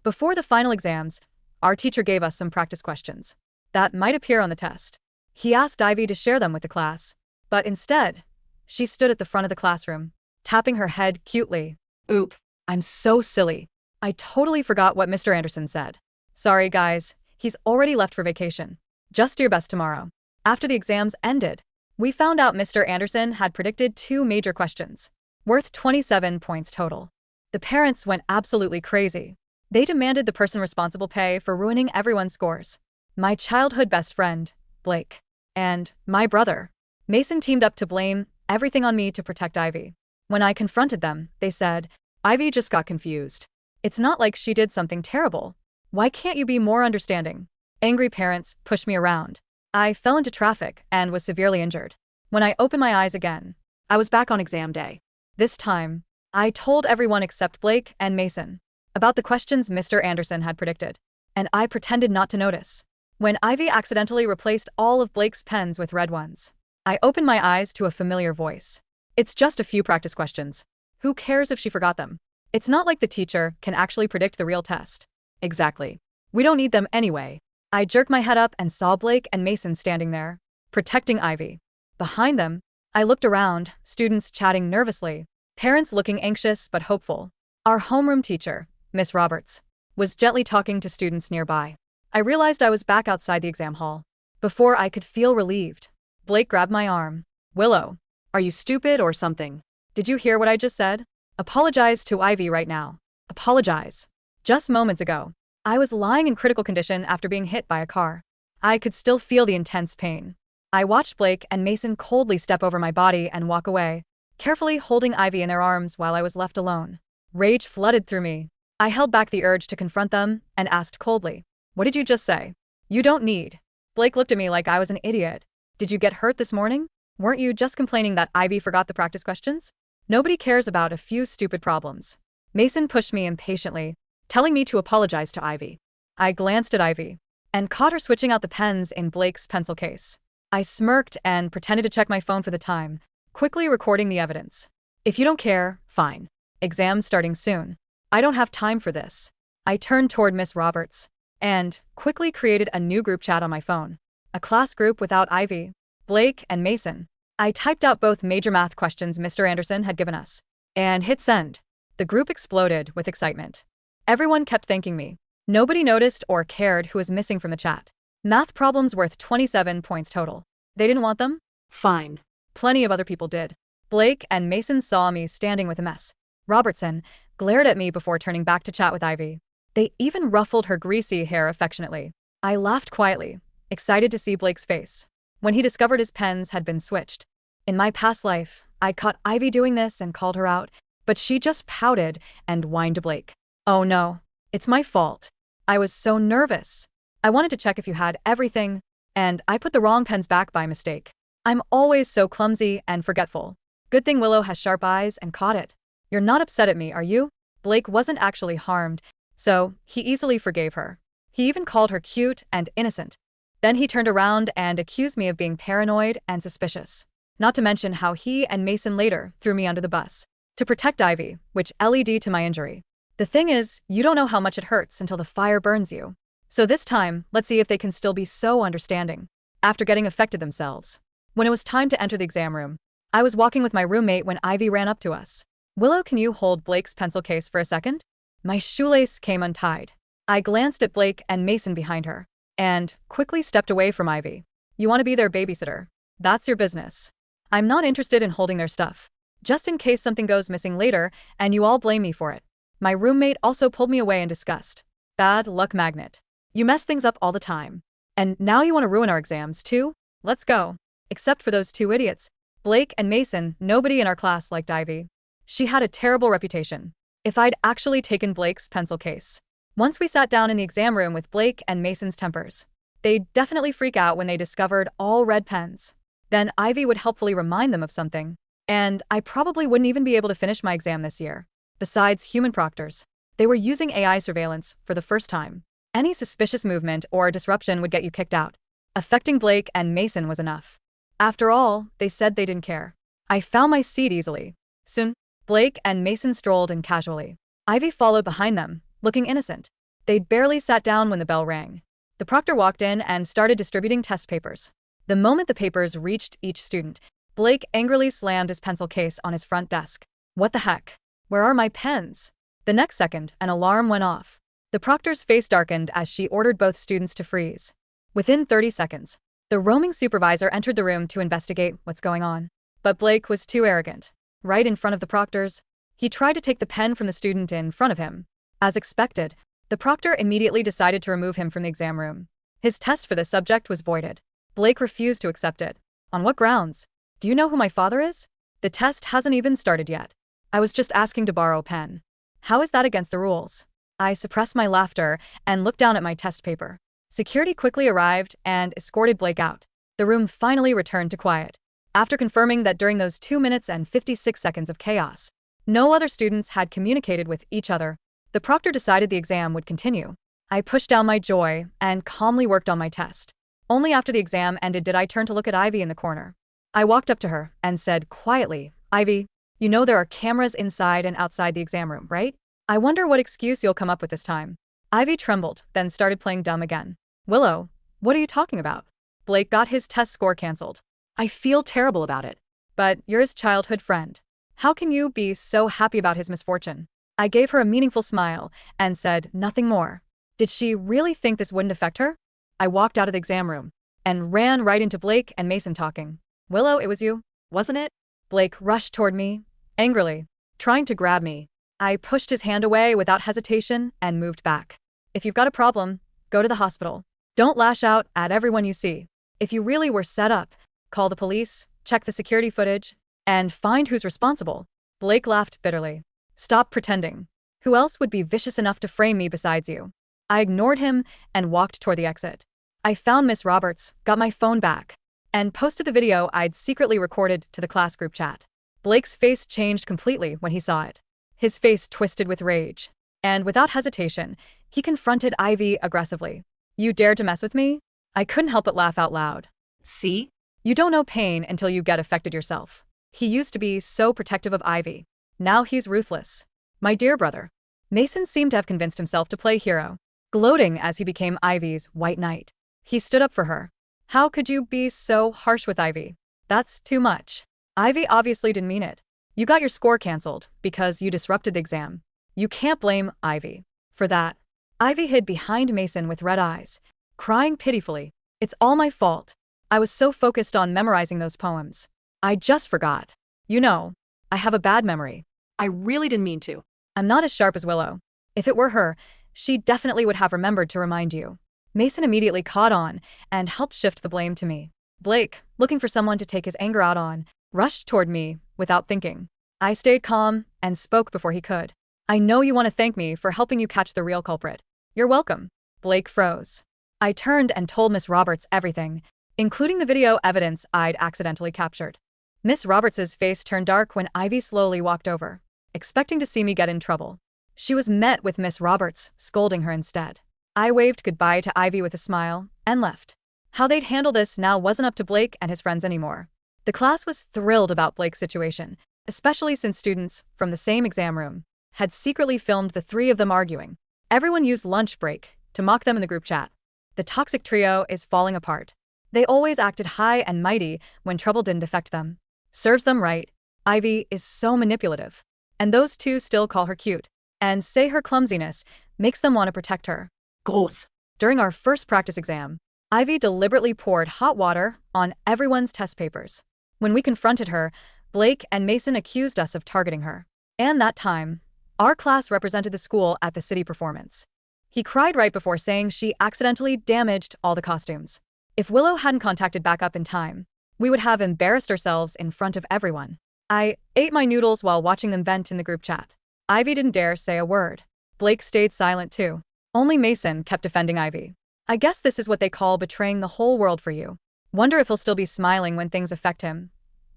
Before the final exams, our teacher gave us some practice questions that might appear on the test. He asked Ivy to share them with the class, but instead, she stood at the front of the classroom, tapping her head cutely. Oop, I'm so silly. I totally forgot what Mr. Anderson said. Sorry guys, he's already left for vacation. Just do your best tomorrow. After the exams ended, we found out Mr. Anderson had predicted 2 major questions, worth 27 points total. The parents went absolutely crazy. They demanded the person responsible pay for ruining everyone's scores. My childhood best friend, Blake, and my brother, Mason, teamed up to blame everything on me to protect Ivy. When I confronted them, they said, Ivy just got confused. It's not like she did something terrible. Why can't you be more understanding? Angry parents pushed me around. I fell into traffic and was severely injured. When I opened my eyes again, I was back on exam day. This time, I told everyone except Blake and Mason about the questions Mr. Anderson had predicted, and I pretended not to notice. When Ivy accidentally replaced all of Blake's pens with red ones, I opened my eyes to a familiar voice. It's just a few practice questions. Who cares if she forgot them? It's not like the teacher can actually predict the real test. Exactly. We don't need them anyway. I jerked my head up and saw Blake and Mason standing there, protecting Ivy. Behind them, I looked around, students chatting nervously, parents looking anxious but hopeful. Our homeroom teacher, Miss Roberts, was gently talking to students nearby. I realized I was back outside the exam hall. Before I could feel relieved, Blake grabbed my arm. Willow, are you stupid or something? Did you hear what I just said? Apologize to Ivy right now. Apologize. Just moments ago, I was lying in critical condition after being hit by a car. I could still feel the intense pain. I watched Blake and Mason coldly step over my body and walk away, carefully holding Ivy in their arms while I was left alone. Rage flooded through me. I held back the urge to confront them and asked coldly, "What did you just say?" "You don't need." Blake looked at me like I was an idiot. "Did you get hurt this morning? Weren't you just complaining that Ivy forgot the practice questions? Nobody cares about a few stupid problems." Mason pushed me impatiently, telling me to apologize to Ivy. I glanced at Ivy and caught her switching out the pens in Blake's pencil case. I smirked and pretended to check my phone for the time, quickly recording the evidence. "If you don't care, fine. Exams starting soon. I don't have time for this." I turned toward Miss Roberts and quickly created a new group chat on my phone. A class group without Ivy, Blake, and Mason. I typed out both major math questions Mr. Anderson had given us and hit send. The group exploded with excitement. Everyone kept thanking me. Nobody noticed or cared who was missing from the chat. Math problems worth 27 points total. They didn't want them? Fine. Plenty of other people did. Blake and Mason saw me standing with a mess. Robertson glared at me before turning back to chat with Ivy. They even ruffled her greasy hair affectionately. I laughed quietly, excited to see Blake's face when he discovered his pens had been switched. In my past life, I caught Ivy doing this and called her out, but she just pouted and whined to Blake. "Oh no, it's my fault. I was so nervous. I wanted to check if you had everything, and I put the wrong pens back by mistake. I'm always so clumsy and forgetful. Good thing Willow has sharp eyes and caught it." "You're not upset at me, are you?" Blake wasn't actually harmed, so he easily forgave her. He even called her cute and innocent. Then he turned around and accused me of being paranoid and suspicious. Not to mention how he and Mason later threw me under the bus to protect Ivy, which led to my injury. The thing is, you don't know how much it hurts until the fire burns you. So this time, let's see if they can still be so understanding after getting affected themselves. When it was time to enter the exam room, I was walking with my roommate when Ivy ran up to us. "Willow, can you hold Blake's pencil case for a second?" My shoelace came untied. I glanced at Blake and Mason behind her and quickly stepped away from Ivy. "You want to be their babysitter? That's your business. I'm not interested in holding their stuff, just in case something goes missing later and you all blame me for it." My roommate also pulled me away in disgust. "Bad luck magnet. You mess things up all the time. And now you want to ruin our exams too? Let's go." Except for those 2 idiots, Blake and Mason, nobody in our class liked Ivy. She had a terrible reputation. If I'd actually taken Blake's pencil case. Once we sat down in the exam room with Blake and Mason's tempers, they'd definitely freak out when they discovered all red pens. Then Ivy would helpfully remind them of something, and I probably wouldn't even be able to finish my exam this year. Besides human proctors, they were using AI surveillance for the first time. Any suspicious movement or disruption would get you kicked out. Affecting Blake and Mason was enough. After all, they said they didn't care. I found my seat easily. Soon, Blake and Mason strolled in casually. Ivy followed behind them, looking innocent. They'd barely sat down when the bell rang. The proctor walked in and started distributing test papers. The moment the papers reached each student, Blake angrily slammed his pencil case on his front desk. What the heck? Where are my pens? The next second, an alarm went off. The proctor's face darkened as she ordered both students to freeze. Within 30 seconds, the roaming supervisor entered the room to investigate what's going on. But Blake was too arrogant. Right in front of the proctors, he tried to take the pen from the student in front of him. As expected, the proctor immediately decided to remove him from the exam room. His test for this subject was voided. Blake refused to accept it. On what grounds? Do you know who my father is? The test hasn't even started yet. I was just asking to borrow a pen. How is that against the rules? I suppressed my laughter and looked down at my test paper. Security quickly arrived and escorted Blake out. The room finally returned to quiet. After confirming that during those 2 minutes and 56 seconds of chaos, no other students had communicated with each other, the proctor decided the exam would continue. I pushed down my joy and calmly worked on my test. Only after the exam ended did I turn to look at Ivy in the corner. I walked up to her and said quietly, "Ivy, you know there are cameras inside and outside the exam room, right? I wonder what excuse you'll come up with this time." Ivy trembled, then started playing dumb again. "Willow, what are you talking about? Blake got his test score canceled. I feel terrible about it. But you're his childhood friend. How can you be so happy about his misfortune?" I gave her a meaningful smile and said nothing more. Did she really think this wouldn't affect her? I walked out of the exam room and ran right into Blake and Mason talking. "Willow, it was you, wasn't it?" Blake rushed toward me, angrily, trying to grab me. I pushed his hand away without hesitation and moved back. "If you've got a problem, go to the hospital. Don't lash out at everyone you see. If you really were set up, call the police, check the security footage, and find who's responsible." Blake laughed bitterly. "Stop pretending. Who else would be vicious enough to frame me besides you?" I ignored him and walked toward the exit. I found Miss Roberts, got my phone back, and posted the video I'd secretly recorded to the class group chat. Blake's face changed completely when he saw it. His face twisted with rage, and without hesitation, he confronted Ivy aggressively. "You dared to mess with me?" I couldn't help but laugh out loud. "See? You don't know pain until you get affected yourself." He used to be so protective of Ivy. Now he's ruthless. My dear brother. Mason seemed to have convinced himself to play hero, gloating as he became Ivy's white knight. He stood up for her. "How could you be so harsh with Ivy? That's too much." Ivy obviously didn't mean it. "You got your score canceled because you disrupted the exam. You can't blame Ivy for that." Ivy hid behind Mason with red eyes, crying pitifully. "It's all my fault. I was so focused on memorizing those poems. I just forgot. You know, I have a bad memory." "I really didn't mean to." "I'm not as sharp as Willow. If it were her, she definitely would have remembered to remind you." Mason immediately caught on and helped shift the blame to me. Blake, looking for someone to take his anger out on, rushed toward me without thinking. I stayed calm and spoke before he could. "I know you want to thank me for helping you catch the real culprit." "You're welcome." Blake froze. I turned and told Miss Roberts everything, including the video evidence I'd accidentally captured. Miss Roberts's face turned dark when Ivy slowly walked over, expecting to see me get in trouble. She was met with Miss Roberts scolding her instead. I waved goodbye to Ivy with a smile and left. How they'd handle this now wasn't up to Blake and his friends anymore. The class was thrilled about Blake's situation, especially since students from the same exam room had secretly filmed the three of them arguing. Everyone used lunch break to mock them in the group chat. The toxic trio is falling apart. They always acted high and mighty when trouble didn't affect them. Serves them right. Ivy is so manipulative. And those two still call her cute and say her clumsiness makes them want to protect her. Gross. During our first practice exam, Ivy deliberately poured hot water on everyone's test papers. When we confronted her, Blake and Mason accused us of targeting her. And that time, our class represented the school at the city performance. He cried right before saying she accidentally damaged all the costumes. If Willow hadn't contacted backup in time, we would have embarrassed ourselves in front of everyone. I ate my noodles while watching them vent in the group chat. Ivy didn't dare say a word. Blake stayed silent too. Only Mason kept defending Ivy. "I guess this is what they call betraying the whole world for you. Wonder if he'll still be smiling when things affect him."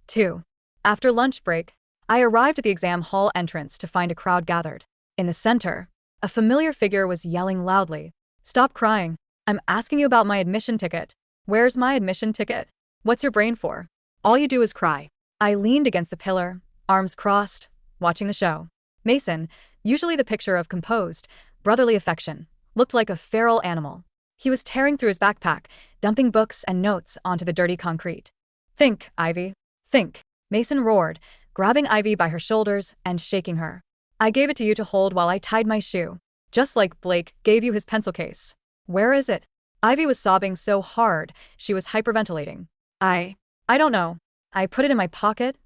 2. After lunch break, I arrived at the exam hall entrance to find a crowd gathered. In the center, a familiar figure was yelling loudly, "Stop crying. I'm asking you about my admission ticket." "Where's my admission ticket? What's your brain for? All you do is cry." I leaned against the pillar, arms crossed, watching the show. Mason, usually the picture of composed, brotherly affection, looked like a feral animal. He was tearing through his backpack, dumping books and notes onto the dirty concrete. Think, Ivy. Think. Mason roared, grabbing Ivy by her shoulders and shaking her. I gave it to you to hold while I tied my shoe. Just like Blake gave you his pencil case. Where is it? Ivy was sobbing so hard, she was hyperventilating. I don't know. I put it in my pocket.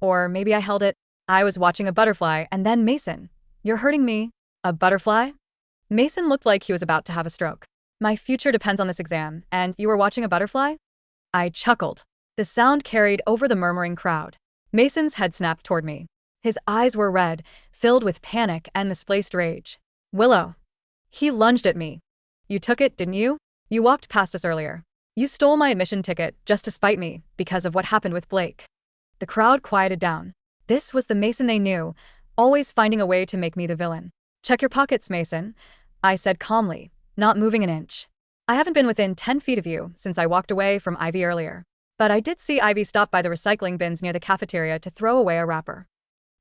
Or maybe I held it. I was watching a butterfly and then Mason. You're hurting me. A butterfly? Mason looked like he was about to have a stroke. My future depends on this exam, and you were watching a butterfly? I chuckled. The sound carried over the murmuring crowd. Mason's head snapped toward me. His eyes were red, filled with panic and misplaced rage. Willow. He lunged at me. You took it, didn't you? You walked past us earlier. You stole my admission ticket just to spite me because of what happened with Blake. The crowd quieted down. This was the Mason they knew, always finding a way to make me the villain. Check your pockets, Mason, I said calmly, not moving an inch. I haven't been within 10 feet of you since I walked away from Ivy earlier. But I did see Ivy stop by the recycling bins near the cafeteria to throw away a wrapper.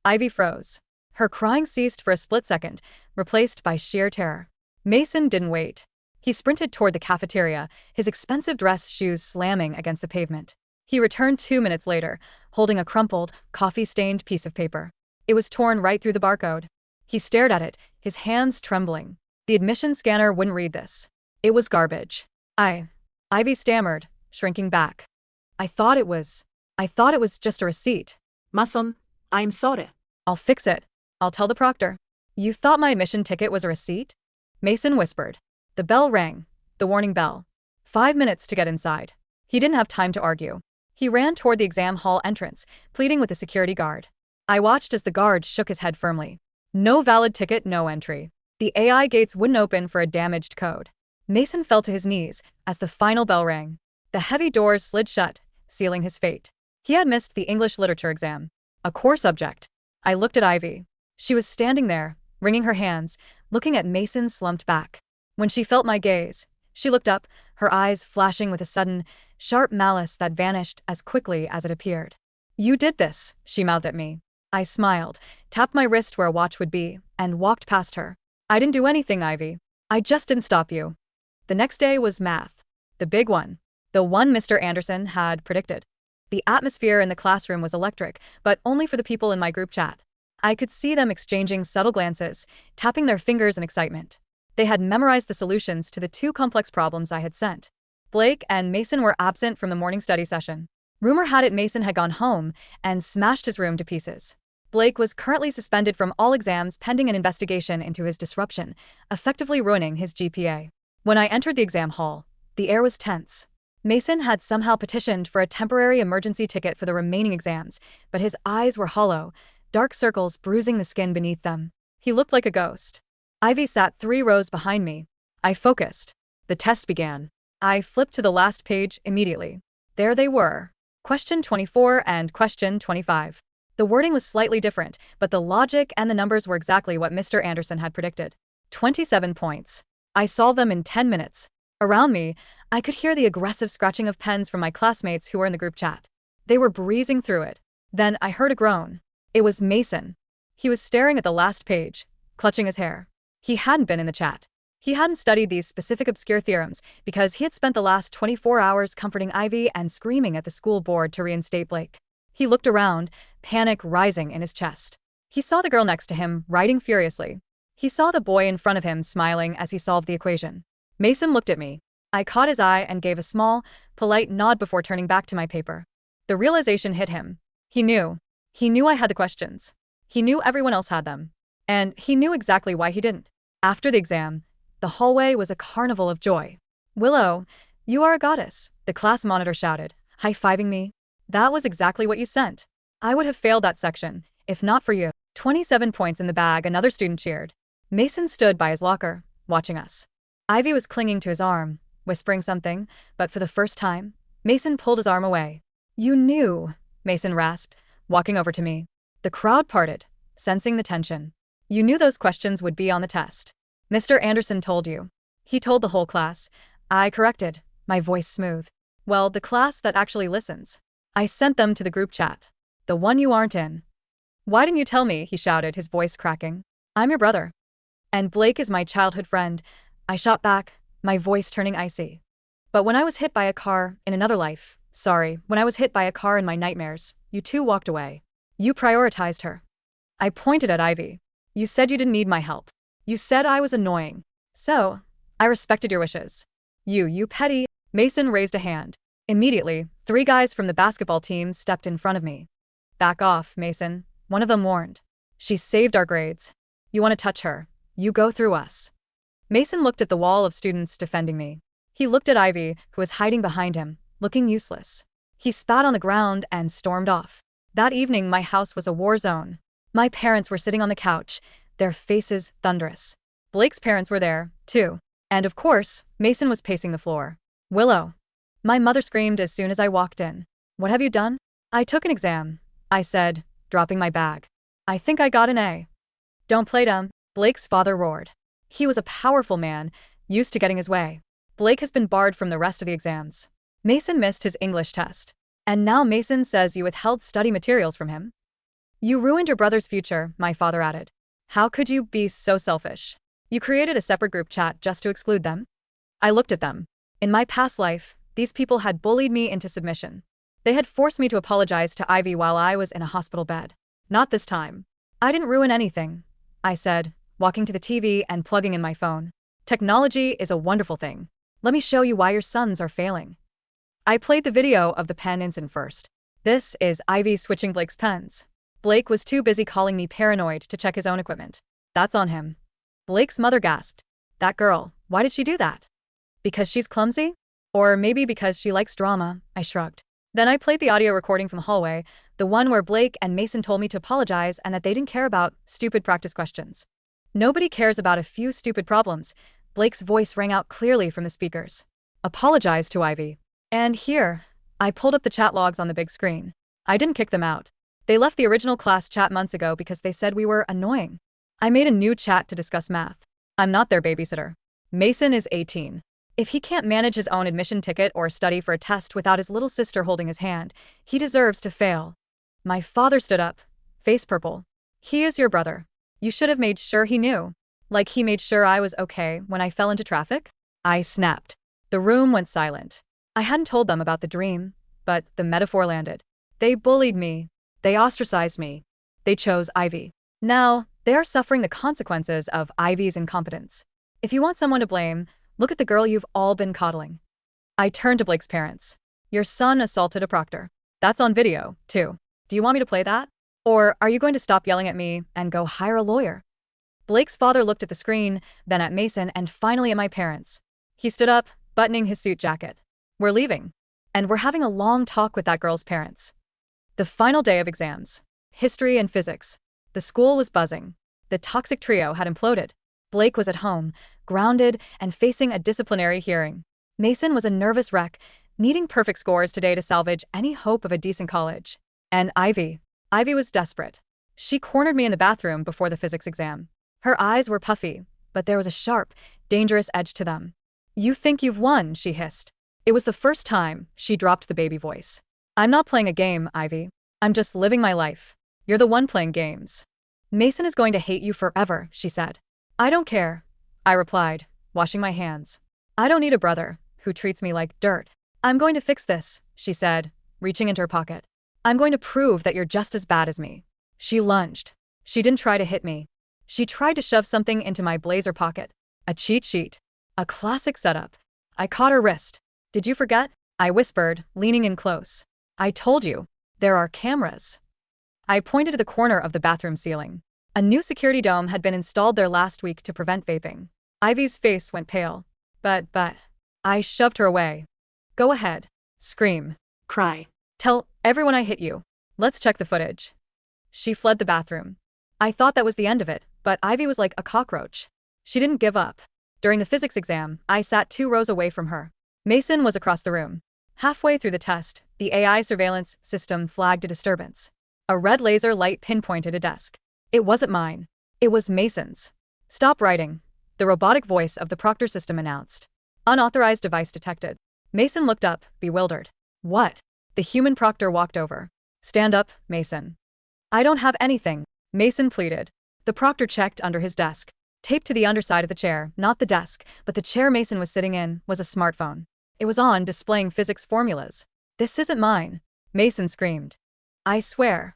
Ivy froze. Her crying ceased for a split second, replaced by sheer terror. Mason didn't wait. He sprinted toward the cafeteria, his expensive dress shoes slamming against the pavement. He returned 2 minutes later, holding a crumpled, coffee-stained piece of paper. It was torn right through the barcode. He stared at it, his hands trembling. The admission scanner wouldn't read this. It was garbage. Ivy stammered, shrinking back. I thought it was just a receipt. Mason, I'm sorry. I'll fix it. I'll tell the proctor. You thought my admission ticket was a receipt? Mason whispered. The bell rang. The warning bell. 5 minutes to get inside. He didn't have time to argue. He ran toward the exam hall entrance, pleading with the security guard. I watched as the guard shook his head firmly. No valid ticket, no entry. The AI gates wouldn't open for a damaged code. Mason fell to his knees as the final bell rang. The heavy doors slid shut, sealing his fate. He had missed the English literature exam, a core subject. I looked at Ivy. She was standing there, wringing her hands, looking at Mason's slumped back. When she felt my gaze, she looked up, her eyes flashing with a sudden, sharp malice that vanished as quickly as it appeared. You did this, she mouthed at me. I smiled, tapped my wrist where a watch would be, and walked past her. I didn't do anything, Ivy. I just didn't stop you. The next day was math. The big one. The one Mr. Anderson had predicted. The atmosphere in the classroom was electric, but only for the people in my group chat. I could see them exchanging subtle glances, tapping their fingers in excitement. They had memorized the solutions to the 2 complex problems I had sent. Blake and Mason were absent from the morning study session. Rumor had it Mason had gone home and smashed his room to pieces. Blake was currently suspended from all exams pending an investigation into his disruption, effectively ruining his GPA. When I entered the exam hall, the air was tense. Mason had somehow petitioned for a temporary emergency ticket for the remaining exams, but his eyes were hollow, dark circles bruising the skin beneath them. He looked like a ghost. Ivy sat 3 rows behind me. I focused. The test began. I flipped to the last page immediately. There they were. Question 24 and question 25. The wording was slightly different, but the logic and the numbers were exactly what Mr. Anderson had predicted. 27 points. I solved them in 10 minutes. Around me, I could hear the aggressive scratching of pens from my classmates who were in the group chat. They were breezing through it. Then I heard a groan. It was Mason. He was staring at the last page, clutching his hair. He hadn't been in the chat. He hadn't studied these specific obscure theorems because he had spent the last 24 hours comforting Ivy and screaming at the school board to reinstate Blake. He looked around, panic rising in his chest. He saw the girl next to him writing furiously. He saw the boy in front of him smiling as he solved the equation. Mason looked at me. I caught his eye and gave a small, polite nod before turning back to my paper. The realization hit him. He knew. He knew I had the questions. He knew everyone else had them. And he knew exactly why he didn't. After the exam, the hallway was a carnival of joy. Willow, you are a goddess, the class monitor shouted, high-fiving me. That was exactly what you sent. I would have failed that section, if not for you. 27 points in the bag, another student cheered. Mason stood by his locker, watching us. Ivy was clinging to his arm, whispering something, but for the first time, Mason pulled his arm away. You knew, Mason rasped, walking over to me. The crowd parted, sensing the tension. You knew those questions would be on the test. Mr. Anderson told you. He told the whole class. I corrected, my voice smooth. Well, the class that actually listens. I sent them to the group chat. The one you aren't in. Why didn't you tell me? He shouted, his voice cracking. I'm your brother. And Blake is my childhood friend. I shot back, my voice turning icy. But when I was hit by a car in another life, when I was hit by a car in my nightmares, you two walked away. You prioritized her. I pointed at Ivy. You said you didn't need my help. You said I was annoying. So, I respected your wishes. You petty. Mason raised a hand. Immediately, 3 guys from the basketball team stepped in front of me. Back off, Mason, one of them warned. She saved our grades. You want to touch her, you go through us. Mason looked at the wall of students defending me. He looked at Ivy, who was hiding behind him, looking useless. He spat on the ground and stormed off. That evening, my house was a war zone. My parents were sitting on the couch, their faces thunderous. Blake's parents were there, too. And of course, Mason was pacing the floor. Willow. My mother screamed as soon as I walked in. What have you done? I took an exam, I said, dropping my bag. I think I got an A. Don't play dumb, Blake's father roared. He was a powerful man, used to getting his way. Blake has been barred from the rest of the exams. Mason missed his English test. And now Mason says you withheld study materials from him? You ruined your brother's future, my father added. How could you be so selfish? You created a separate group chat just to exclude them? I looked at them. In my past life, these people had bullied me into submission. They had forced me to apologize to Ivy while I was in a hospital bed. Not this time. I didn't ruin anything, I said, walking to the TV and plugging in my phone. Technology is a wonderful thing. Let me show you why your sons are failing. I played the video of the pen incident first. This is Ivy switching Blake's pens. Blake was too busy calling me paranoid to check his own equipment. That's on him. Blake's mother gasped. That girl, why did she do that? Because she's clumsy? Or maybe because she likes drama, I shrugged. Then I played the audio recording from the hallway, the one where Blake and Mason told me to apologize and that they didn't care about stupid practice questions. Nobody cares about a few stupid problems. Blake's voice rang out clearly from the speakers. Apologize to Ivy. And here, I pulled up the chat logs on the big screen. I didn't kick them out. They left the original class chat months ago because they said we were annoying. I made a new chat to discuss math. I'm not their babysitter. Mason is 18. If he can't manage his own admission ticket or study for a test without his little sister holding his hand, he deserves to fail. My father stood up, face purple. He is your brother. You should have made sure he knew. Like he made sure I was okay when I fell into traffic? I snapped. The room went silent. I hadn't told them about the dream, but the metaphor landed. They bullied me. They ostracized me. They chose Ivy. Now, they are suffering the consequences of Ivy's incompetence. If you want someone to blame, look at the girl you've all been coddling. I turned to Blake's parents. Your son assaulted a proctor. That's on video, too. Do you want me to play that? Or are you going to stop yelling at me and go hire a lawyer? Blake's father looked at the screen, then at Mason, and finally at my parents. He stood up, buttoning his suit jacket. We're leaving. And we're having a long talk with that girl's parents. The final day of exams. History and physics. The school was buzzing. The toxic trio had imploded. Blake was at home, grounded and facing a disciplinary hearing. Mason was a nervous wreck, needing perfect scores today to salvage any hope of a decent college. And Ivy was desperate. She cornered me in the bathroom before the physics exam. Her eyes were puffy, but there was a sharp, dangerous edge to them. You think you've won, she hissed. It was the first time she dropped the baby voice. I'm not playing a game, Ivy. I'm just living my life. You're the one playing games. Mason is going to hate you forever, she said. I don't care, I replied, washing my hands. I don't need a brother who treats me like dirt. I'm going to fix this, she said, reaching into her pocket. I'm going to prove that you're just as bad as me. She lunged. She didn't try to hit me. She tried to shove something into my blazer pocket. A cheat sheet. A classic setup. I caught her wrist. Did you forget? I whispered, leaning in close. I told you. There are cameras. I pointed to the corner of the bathroom ceiling. A new security dome had been installed there last week to prevent vaping. Ivy's face went pale. But, I shoved her away. Go ahead. Scream. Cry. Tell everyone I hit you. Let's check the footage. She fled the bathroom. I thought that was the end of it, but Ivy was like a cockroach. She didn't give up. During the physics exam, I sat 2 rows away from her. Mason was across the room. Halfway through the test, the AI surveillance system flagged a disturbance. A red laser light pinpointed a desk. It wasn't mine. It was Mason's. Stop writing, the robotic voice of the proctor system announced. Unauthorized device detected. Mason looked up, bewildered. What? The human proctor walked over. Stand up, Mason. I don't have anything, Mason pleaded. The proctor checked under his desk. Taped to the underside of the chair, not the desk, but the chair Mason was sitting in, was a smartphone. It was on, displaying physics formulas. "This isn't mine," Mason screamed. "I swear."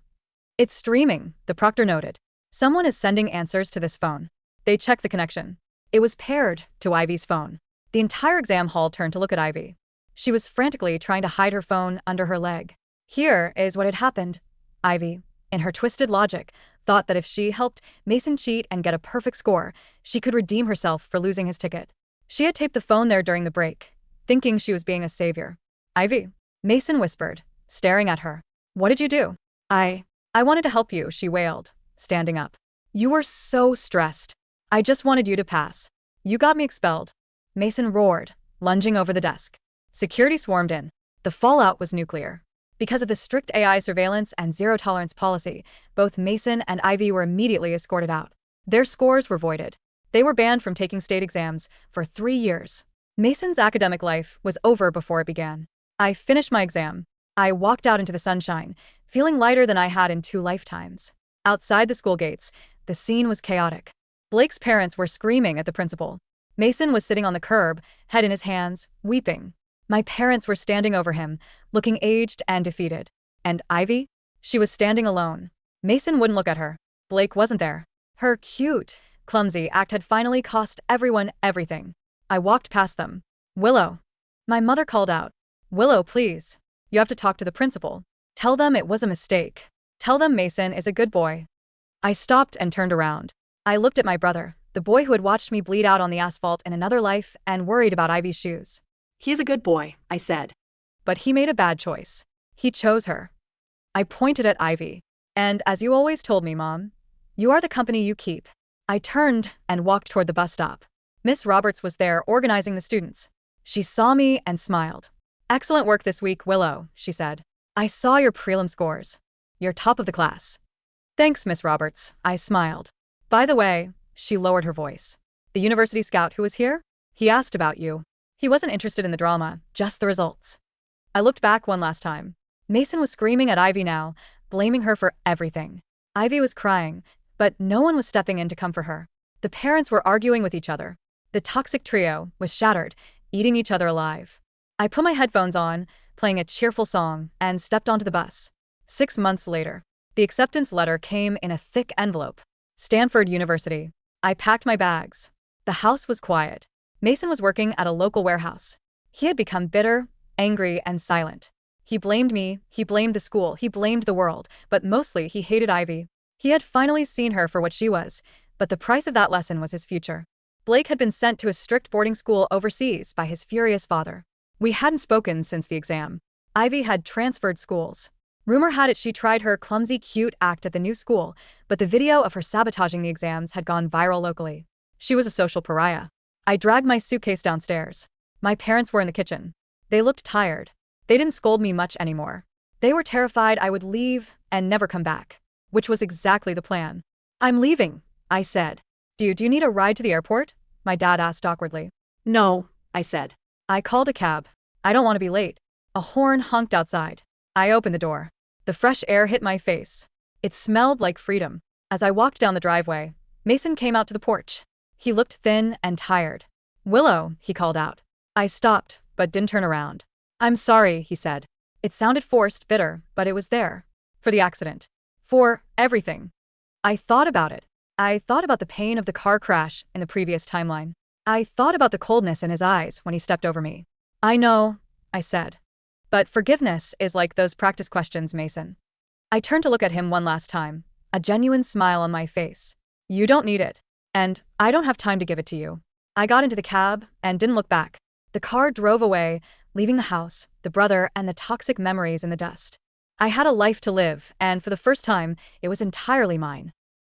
"It's streaming," the proctor noted. "Someone is sending answers to this phone." They checked the connection. It was paired to Ivy's phone. The entire exam hall turned to look at Ivy. She was frantically trying to hide her phone under her leg. Here is what had happened. Ivy, in her twisted logic, thought that if she helped Mason cheat and get a perfect score, she could redeem herself for losing his ticket. She had taped the phone there during the break, thinking she was being a savior. "Ivy," Mason whispered, staring at her. "What did you do?" I wanted to help you," she wailed, standing up. "You were so stressed. I just wanted you to pass. You got me expelled." Mason roared, lunging over the desk. Security swarmed in. The fallout was nuclear. Because of the strict AI surveillance and zero-tolerance policy, both Mason and Ivy were immediately escorted out. Their scores were voided. They were banned from taking state exams for 3 years. Mason's academic life was over before it began. I finished my exam. I walked out into the sunshine, feeling lighter than I had in 2 lifetimes. Outside the school gates, the scene was chaotic. Blake's parents were screaming at the principal. Mason was sitting on the curb, head in his hands, weeping. My parents were standing over him, looking aged and defeated. And Ivy? She was standing alone. Mason wouldn't look at her. Blake wasn't there. Her cute, clumsy act had finally cost everyone everything. I walked past them. "Willow." My mother called out. "Willow, please. You have to talk to the principal. Tell them it was a mistake. Tell them Mason is a good boy." I stopped and turned around. I looked at my brother, the boy who had watched me bleed out on the asphalt in another life and worried about Ivy's shoes. He is a good boy, I said. But he made a bad choice. He chose her. I pointed at Ivy. "And as you always told me, Mom, you are the company you keep." I turned and walked toward the bus stop. Miss Roberts was there organizing the students. She saw me and smiled. "Excellent work this week, Willow," she said. "I saw your prelim scores. You're top of the class." "Thanks, Miss Roberts," I smiled. "By the way," she lowered her voice, "the university scout who was here? He asked about you. He wasn't interested in the drama, just the results." I looked back one last time. Mason was screaming at Ivy now, blaming her for everything. Ivy was crying, but no one was stepping in to comfort her. The parents were arguing with each other. The toxic trio was shattered, eating each other alive. I put my headphones on, playing a cheerful song, and stepped onto the bus. 6 months later, the acceptance letter came in a thick envelope. Stanford University. I packed my bags. The house was quiet. Mason was working at a local warehouse. He had become bitter, angry, and silent. He blamed me, he blamed the school, he blamed the world, but mostly he hated Ivy. He had finally seen her for what she was, but the price of that lesson was his future. Blake had been sent to a strict boarding school overseas by his furious father. We hadn't spoken since the exam. Ivy had transferred schools. Rumor had it she tried her clumsy, cute act at the new school, but the video of her sabotaging the exams had gone viral locally. She was a social pariah. I dragged my suitcase downstairs. My parents were in the kitchen. They looked tired. They didn't scold me much anymore. They were terrified I would leave and never come back, which was exactly the plan. "I'm leaving," I said. Do you need a ride to the airport?" my dad asked awkwardly. "No," I said. I called a cab. I don't want to be late. A horn honked outside. I opened the door. The fresh air hit my face. It smelled like freedom. As I walked down the driveway, Mason came out to the porch. He looked thin and tired. "Willow," he called out. I stopped, but didn't turn around. "I'm sorry," he said. It sounded forced, bitter, but it was there. For the accident. For everything. I thought about it. I thought about the pain of the car crash in the previous timeline. I thought about the coldness in his eyes when he stepped over me. "I know," I said. "But forgiveness is like those practice questions, Mason." I turned to look at him one last time, a genuine smile on my face. "You don't need it. And I don't have time to give it to you." I got into the cab and didn't look back. The car drove away, leaving the house, the brother, and the toxic memories in the dust. I had a life to live, and for the first time, it was entirely mine.